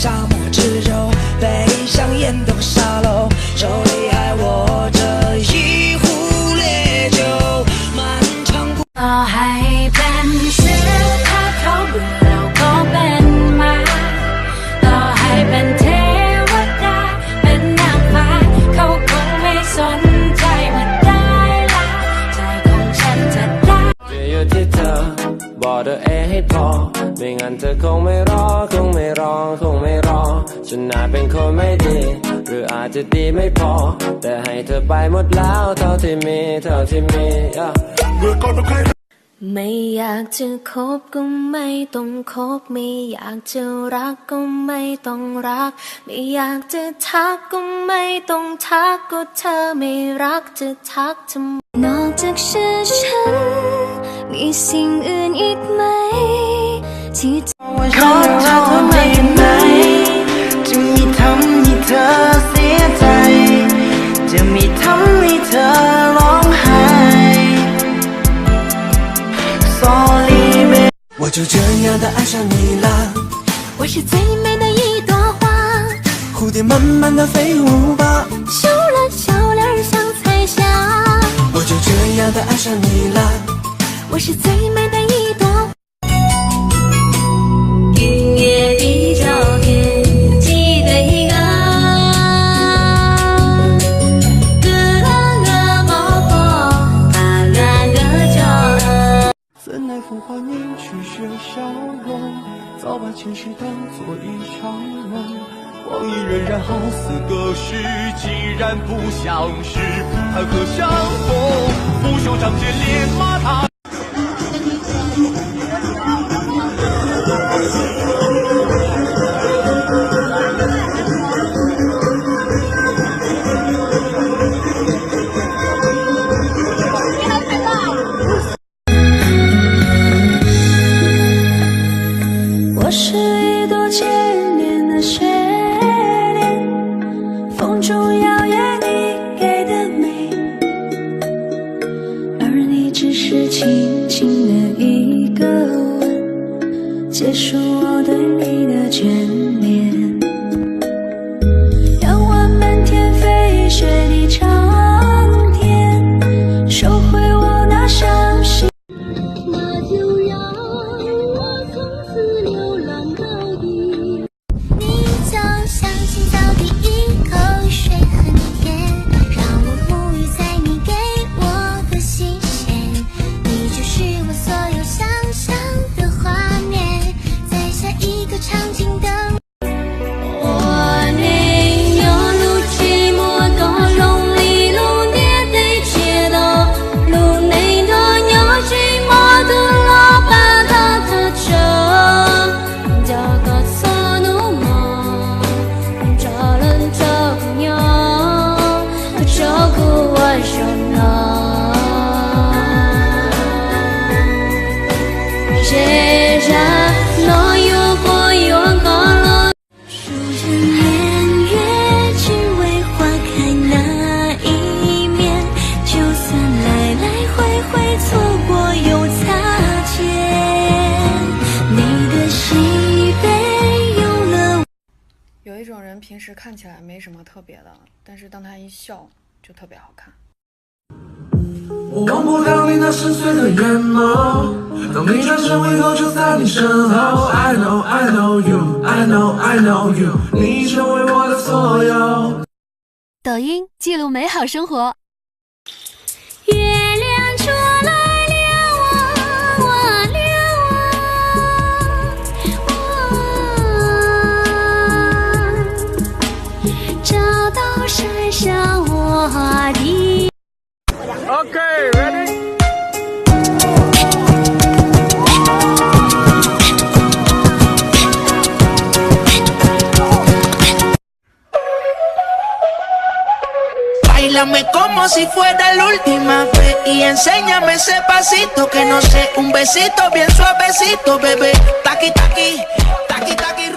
沙漠之舟，背上烟斗沙漏，手里还握着一壶烈酒，漫长故ต่อให้เป็นเสือถ้าเขาเบื่อเราก็เป็นมาต่อให้เป็นเทวดาเป็นนางฟ้าเขาคงไม่สนใจว่าได้ละใจของฉันจะได้อยู่ที่เธอบอกตัวเองให้พอไม่งั้นเธอคงไม่รอคงไม่รอคงไม่รอฉันอาจเป็นคนไม่ดีหรืออาจจะดีไม่พอแต่ให้เธอไปหมดแล้วเท่าที่มีเท่าที่มีเมื่อก่อนต้องใครไม่อยากจะคบก็ไม่ต้องคบไม่อยากจะรักก็ไม่ต้องรักไม่อยากจะทักก็ไม่ต้องทักก็เธอไม่รักจะทักทำไมนอกจากชื่อฉันมีสิ่งอื่นอีกไหมที่ขอเธอทำได้ไหมจะมีทำให้เธอเสียใจจะมีทำให้เธอร้องไห้我就这样的爱上你了，我是最美的一朵花，蝴蝶慢慢的飞舞吧，羞了小脸像彩霞。我就这样的爱上你了，我是最美的一朵。云也比照片记得一个，个个包括把个个骄傲。怎奈风华念去学笑容，早把情绪当作一场梦。光阴荏苒好似隔世，既然不相识，谈何相逢？不朽仗剑烈马踏。我是一朵千年的雪莲，风中摇曳你给的美，而你只是轻轻的一个吻，结束我对你的眷恋。仰望漫天飞雪的长天，收回我那伤心。那就让我从此流浪到底。你就像青草的一口水，很甜，让我沐浴在你给我的新鲜。你就是我所有想象的画面，在下一个场景等。我宁愿路寂寞多容易路跌对街道路内多有寂寞的老板的特征叫个错怒梦找人照nhau照顾我手脑谁让我有过勇敢了数着年月只为花开那一面就算来来回回错过又擦肩你的喜悲有了有一种人平时看起来没什么特别的，但是当他一笑就特别好看。我忘不了你那深邃的眼眸，当你转身以后就在你身后。I know I know you I know I know you， 你成为我的所有。抖音记录美好生活。月亮出来了，找到山上我的。Okay, ready? ，Báilame como si fuera la última vez y enséñame ese pasito que no sé, un besito bien suavecito, bebé. Taqui taqui, taqui taqui.